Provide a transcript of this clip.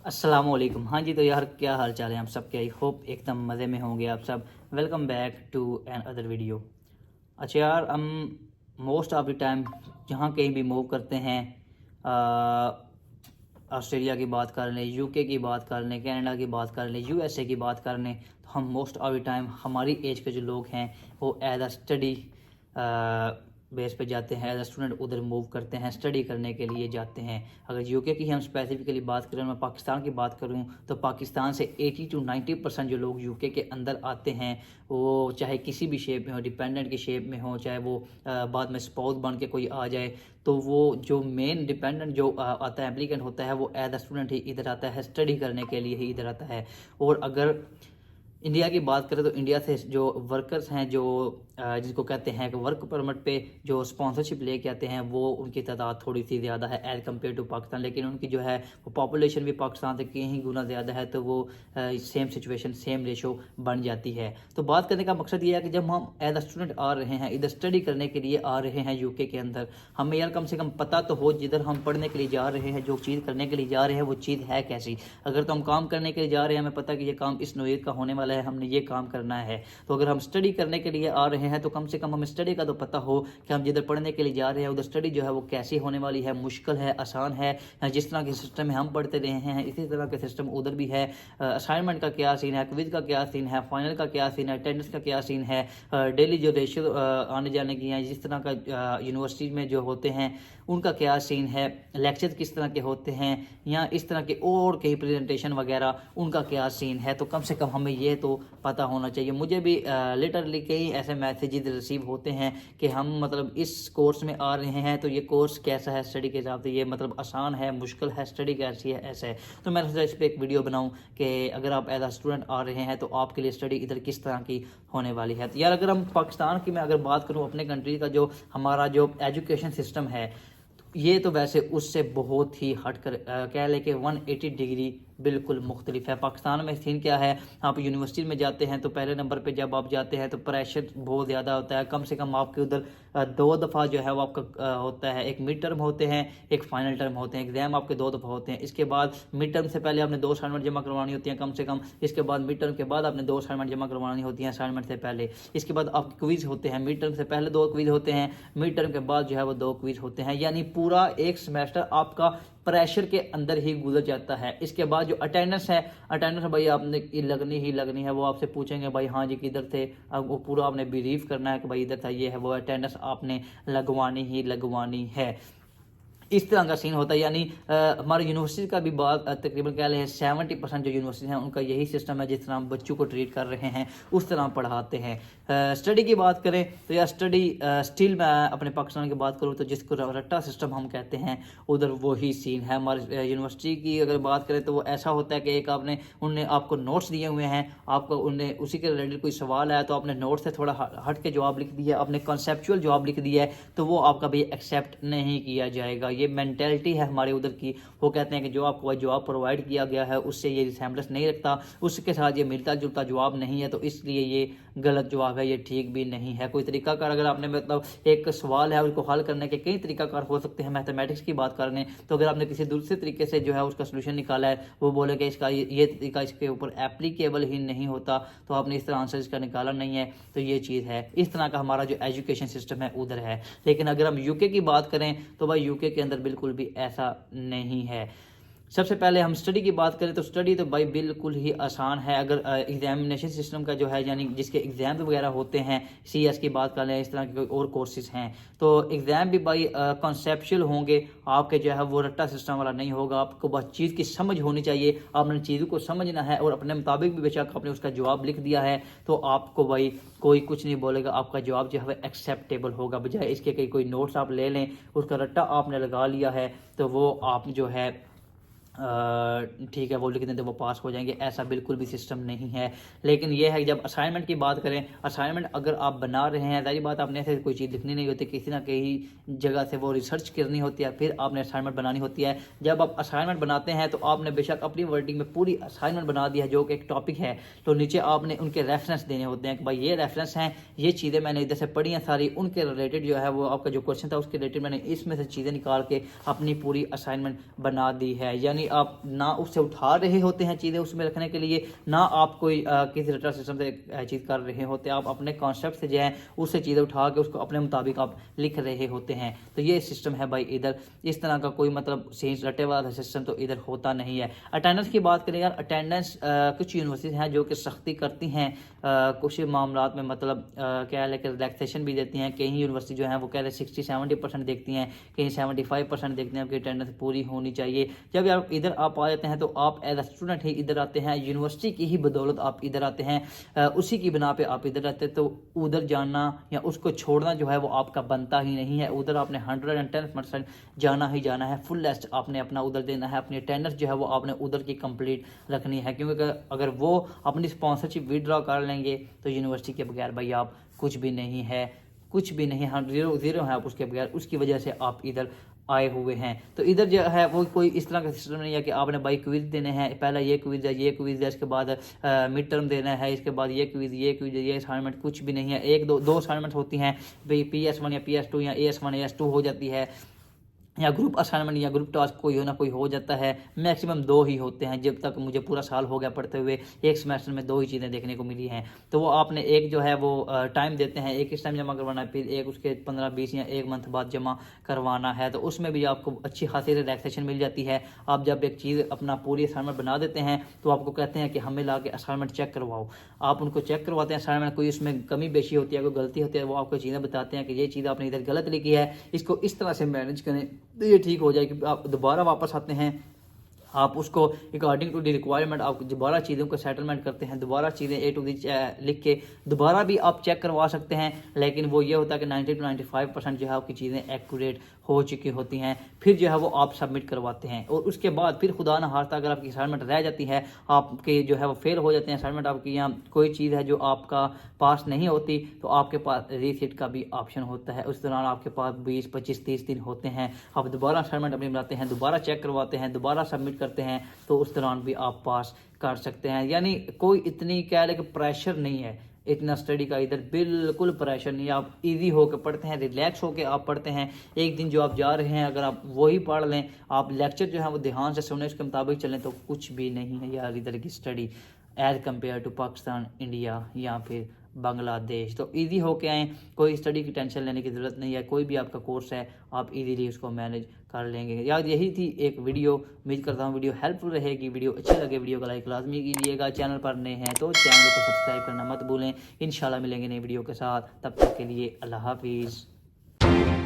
अस्सलामुअलैकुम। हाँ जी, तो यार क्या हाल चाल है आप सबके। आई होप एकदम मज़े में होंगे आप सब। Welcome back to another video. अच्छा यार, हम मोस्ट ऑफ द टाइम जहाँ कहीं भी मूव करते हैं, ऑस्ट्रेलिया की बात कर लें, यूके की बात कर लें, कनाडा की बात कर लें, यूएसए की बात कर लें, तो हम मोस्ट ऑफ द टाइम हमारी एज के जो लोग हैं वो एज अ स्टडी बेस पे जाते हैं, एज अ स्टूडेंट उधर मूव करते हैं, स्टडी करने के लिए जाते हैं। अगर यूके की हम स्पेसिफिकली बात करें, मैं पाकिस्तान की बात करूं तो पाकिस्तान से 80 to 90% जो लोग यूके के अंदर आते हैं, वो चाहे किसी भी शेप में हो, डिपेंडेंट की शेप में हो, चाहे वो बाद में स्पाउस बन के कोई आ जाए, तो वो जो मेन डिपेंडेंट जो आता है, एप्लीकेंट होता है, वो एज अ स्टूडेंट ही इधर आता है, स्टडी करने के लिए ही इधर आता है। और अगर इंडिया की बात करें तो इंडिया से जो वर्कर्स हैं, जो जिसको कहते हैं कि वर्क परमिट पे जो स्पॉन्सरशिप लेके आते हैं, वो उनकी तादाद थोड़ी सी ज़्यादा है एज़ कम्पेयर टू पाकिस्तान। लेकिन उनकी जो है वो पॉपुलेशन भी पाकिस्तान से कहीं गुना ज़्यादा है, तो वो सेम सिचुएशन, सेम रेशो बन जाती है। तो बात करने का मकसद ये है कि जब हम एज अ स्टूडेंट आ रहे हैं, इधर स्टडी करने के लिए आ रहे हैं यूके के अंदर, हमें यार कम से कम पता तो हो जिधर हम पढ़ने के लिए जा रहे हैं, जो चीज़ करने के लिए जा रहे हैं, वो चीज़ है कैसी। अगर तो हम काम करने के लिए जा रहे हैं, हमें पता कि ये काम इस नोयत का होने वाला है, हमने ये काम करना है। तो अगर हम स्टडी करने के लिए आ रहे हैं, तो कम से कम हमें स्टडी का तो पता हो कि हम जिधर पढ़ने के लिए जा रहे हैं उधर स्टडी जो है वो कैसी होने वाली है, मुश्किल है, आसान है। जिस तरह के सिस्टम में हम पढ़ते रहे हैं इसी तरह के सिस्टम उधर भी है। असाइनमेंट का क्या सीन है, क्विज का क्या सीन है, फाइनल का क्या सीन है, अटेंडेंस का क्या सीन है, डेली जो रेशियो आने जाने की हैं, जिस तरह का यूनिवर्सिटी में जो होते हैं उनका क्या सीन है, लेक्चर किस तरह के होते हैं, या इस तरह के और कई प्रेजेंटेशन वगैरह उनका क्या सीन है। तो कम से कम हमें ये तो पता होना चाहिए। मुझे भी लिटरली कई ऐसे मैसेजेस रिसीव होते हैं कि हम मतलब इस कोर्स में आ रहे हैं, तो ये कोर्स कैसा है स्टडी के हिसाब से, ये मतलब आसान है, मुश्किल है, स्टडी कैसी है, ऐसा है। तो मैंने सोचा इस पर एक वीडियो बनाऊं कि अगर आप एज अ स्टूडेंट आ रहे हैं तो आपके लिए स्टडी इधर किस तरह की होने वाली है। तो यार अगर हम पाकिस्तान की मैं अगर बात करूं, अपने कंट्री का जो हमारा जो एजुकेशन सिस्टम है, ये तो वैसे उससे बहुत ही हट कर कह लें कि 180 डिग्री बिल्कुल मुख्तलिफ है। पाकिस्तान में सीन क्या है, आप यूनिवर्सिटी में जाते हैं तो पहले नंबर पे जब आप जाते हैं तो प्रेशर बहुत ज़्यादा होता है। कम से कम आपके उधर 2 दफ़ा जो है वो आपका होता है, एक मिड टर्म होते हैं, एक फाइनल टर्म होते हैं, एग्जाम आपके 2 दफ़ा होते हैं। इसके बाद मिड टर्म से पहले आपने 2 असाइनमेंट जमा करवानी होती हैं कम से कम। इसके बाद मिड टर्म के बाद आपने 2 असाइनमेंट जमा करवानी होती हैं असाइनमेंट से पहले। इसके बाद आपके क्विज होते हैं, मिड टर्म से पहले 2 क्विज होते हैं, मिड टर्म के बाद जो है वो 2 क्विज होते हैं। यानी पूरा एक सेमेस्टर आपका प्रेशर के अंदर ही गुजर जाता है। इसके बाद जो अटेंडेंस है, अटेंडेंस भाई आपने लगनी ही लगनी है। वो आपसे पूछेंगे भाई हाँ जी किधर थे, अब वो पूरा आपने बिलीव करना है कि भाई इधर था, ये है वो, अटेंडेंस आपने लगवानी ही लगवानी है। इस तरह का सीन होता है। यानी हमारे यूनिवर्सिटी का भी बात तकरीबन कह लें 70% जो यूनिवर्सिटी हैं उनका यही सिस्टम है, जिस तरह हम बच्चों को ट्रीट कर रहे हैं उस तरह पढ़ाते हैं। स्टडी की बात करें तो यार स्टडी स्टिल मैं अपने पाकिस्तान की बात करूँ तो जिसको रट्टा सिस्टम हम कहते हैं, उधर वही सीन है। हमारे यूनिवर्सिटी की अगर बात करें तो वो ऐसा होता है कि एक आपने उनने आपको नोट्स दिए हुए हैं, आपको उनने उसी के रिलेटेड कोई सवाल है तो आपने नोट से थोड़ा हट के जवाब लिख दिया, आपने कॉन्सेप्चुअल जवाब लिख दिया है, तो वो आपका भी एक्सेप्ट नहीं किया जाएगा। ये मेंटेलिटी है हमारे उधर की। वो कहते हैं कि जो आपको जवाब प्रोवाइड किया गया है उससे ये रिसेम्बलेंस नहीं रखता, उसके साथ ये मिलता जुलता जवाब नहीं है, तो इसलिए ये गलत जवाब है, ये ठीक भी नहीं है। कोई तरीकाकार अगर आपने मतलब एक सवाल है उसको हल करने के कई तरीकाकार हो सकते हैं। मैथमेटिक्स की बात कर लें तो अगर आपने किसी दूसरे तरीके से जो है उसका सोल्यूशन निकाला है, वो बोले कि इसका ये तरीका इसके ऊपर एप्लीकेबल ही नहीं होता, तो आपने इस तरह आंसर इसका निकाला नहीं है, तो ये चीज़ है। इस तरह का हमारा जो एजुकेशन सिस्टम है उधर है। लेकिन अगर हम यूके की बात करें तो भाई यूके के अंदर बिल्कुल भी ऐसा नहीं है। सबसे पहले हम स्टडी की बात करें तो स्टडी तो भाई बिल्कुल ही आसान है। अगर एग्जामिनेशन सिस्टम का जो है, यानी जिसके एग्ज़ाम वगैरह होते हैं, सीएस की बात कर लें, इस तरह के और कोर्सेज हैं, तो एग्ज़ाम भी भाई कॉन्सेप्चुअल होंगे आपके, जो है वो रट्टा सिस्टम वाला नहीं होगा। आपको बस चीज़ की समझ होनी चाहिए, आपने चीज़ों को समझना है और अपने मुताबिक भी बेशक आपने उसका जवाब लिख दिया है तो आपको भाई कोई कुछ नहीं बोलेगा, आपका जवाब जो है एक्सेप्टेबल होगा। बजाय इसके कि कोई नोट्स आप ले लें, उसका रट्टा आपने लगा लिया है, तो वो आप जो है ठीक है वो लिख देते वो पास हो जाएंगे, ऐसा बिल्कुल भी सिस्टम नहीं है। लेकिन यह है जब असाइनमेंट की बात करें, असाइनमेंट अगर आप बना रहे हैं, जाहिर बात आपने ऐसे कोई चीज़ लिखनी नहीं होती, किसी ना कहीं जगह से वो रिसर्च करनी होती है, फिर आपने असाइनमेंट बनानी होती है। जब आप असाइनमेंट बनाते हैं तो आपने बेशक अपनी वर्डिंग में पूरी असाइनमेंट बना दी है जो कि एक टॉपिक है, तो नीचे आपने उनके रेफरेंस देने होते हैं कि भाई ये रेफरेंस हैं, ये चीज़ें मैंने इधर से पढ़ी हैं सारी, उनके रिलेटेड जो है वो आपका जो क्वेश्चन था उसके रिलेटेड मैंने इसमें से चीज़ें निकाल के अपनी पूरी असाइनमेंट बना दी है। यानी आप ना उससे उठा रहे होते हैं चीज़ें उसमें रखने के लिए, ना आप कोई किसी रटा सिस्टम से चीज़ कर रहे होते हैं, आप अपने कॉन्सेप्ट से जो है उससे चीज़ें उठा के उसको अपने मुताबिक आप लिख रहे होते हैं। तो ये सिस्टम है भाई इधर, इस तरह का कोई मतलब सेंस रटे वाला सिस्टम तो इधर होता नहीं है। अटेंडेंस की बात करें यार, अटेंडेंस कुछ यूनिवर्सिटीज़ हैं जो कि सख्ती करती हैं कुछ मामलात में, मतलब क्या है लेकिन रिलैक्सेशन भी देती हैं। कई यूनिवर्सिटी जो हैं वो कह रहे 60-70% देखती हैं, कहीं 75% देखते हैं कि अटेंडेंस पूरी होनी चाहिए। जब आप इधर आप आ जाते हैं तो आप एज अ स्टूडेंट ही इधर आते हैं, यूनिवर्सिटी की ही बदौलत आप इधर आते हैं, उसी की बिना पे आप इधर आते हैं, तो उधर जाना या उसको छोड़ना जो है वो आपका बनता ही नहीं है। उधर आपने 110% जाना ही जाना है, फुलेस्ट आपने अपना उधर देना है, अपनी अटेंडेंस जो है वो आपने उधर की कंप्लीट रखनी है, क्योंकि अगर वो अपनी स्पॉन्सरशिप विड्रॉ कर लेंगे तो यूनिवर्सिटी के बगैर भाई आप कुछ भी नहीं है, कुछ भी नहीं, हम जीरो हैं आप उसके बगैर। उसकी वजह से आप इधर आए हुए हैं। तो इधर जो है वो कोई इस तरह का सिस्टम नहीं है कि आपने भाई क्विज देने हैं, पहला ये क्विज है, ये क्विज है, इसके बाद मिड टर्म देना है, इसके बाद ये क्विज, ये असाइनमेंट, कुछ भी नहीं है। एक दो असाइनमेंट होती हैं भाई, PS1 या PS2 या AS1 AS2 हो जाती है, या ग्रुप असाइनमेंट या ग्रुप टास्क कोई ना कोई हो जाता है। मैक्सिमम 2 ही होते हैं, जब तक मुझे पूरा साल हो गया पढ़ते हुए, एक सेमेस्टर में 2 ही चीज़ें देखने को मिली हैं। तो वो आपने एक जो है वो टाइम देते हैं, एक इस टाइम जमा करवाना है, फिर एक उसके 15-20 या 1 मंथ बाद जमा करवाना है। तो उसमें भी आपको अच्छी खासी रिलैक्सेशन मिल जाती है। आप जब एक चीज़ अपना पूरी असाइनमेंट बना देते हैं तो आपको कहते हैं कि हमें ला के असाइनमेंट चेक करवाओ। आप उनको चेक करवाते हैं असाइनमेंट, कोई उसमें कमी बेशी होती है, कोई गलती होती है, वो आपको चीज़ें बताते हैं कि ये चीज़ आपने इधर गलत लिखी है, इसको इस तरह से मैनेज करें तो ये ठीक हो जाएगी। आप दोबारा वापस आते हैं, आप उसको अकॉर्डिंग टू द रिक्वायरमेंट आप दोबारा चीज़ों को सेटलमेंट करते हैं, दोबारा चीज़ें A to Z लिख के दोबारा भी आप चेक करवा सकते हैं। लेकिन वो ये होता है कि 90-95% जो है आपकी चीज़ें एक्यूरेट हो चुकी होती हैं, फिर जो है वो आप सबमिट करवाते हैं। और उसके बाद फिर खुदा ना खास्ता अगर आपकी असाइनमेंट रह जाती है, आपके जो है वो फेल हो जाते हैं असाइनमेंट, आपकी यहाँ कोई चीज़ है जो आपका पास नहीं होती, तो आपके पास रीसीट का भी ऑप्शन होता है। उस दौरान आपके पास 20-25-30 दिन होते हैं, आप दोबारा असाइनमेंट अपनी बनाते हैं, दोबारा चेक करवाते हैं, दोबारा सबमिट करते हैं, तो उस दौरान भी आप पास कर सकते हैं। यानी कोई इतनी क्या है कि प्रेशर नहीं है इतना स्टडी का, इधर बिल्कुल प्रेशर नहीं है। आप इजी होकर पढ़ते हैं, रिलैक्स होकर आप पढ़ते हैं। एक दिन जो आप जा रहे हैं अगर आप वही पढ़ लें, आप लेक्चर जो है वो ध्यान से सुने, उसके मुताबिक चलें, तो कुछ भी नहीं है यार इधर की study as compare to Pakistan, India या फिर बांग्लादेश। तो इजी होके आएँ, कोई स्टडी की टेंशन लेने की ज़रूरत नहीं है। कोई भी आपका कोर्स है आप इजीली उसको मैनेज कर लेंगे। यार यही थी एक वीडियो, उम्मीद करता हूँ वीडियो हेल्पफुल रहेगी। वीडियो अच्छी लगे वीडियो का लाइक लाजमी कीजिएगा, चैनल पर नए हैं तो चैनल को सब्सक्राइब करना मत भूलें। इंशाल्लाह मिलेंगे नई वीडियो के साथ, तब तक के लिए अल्लाह हाफिज़।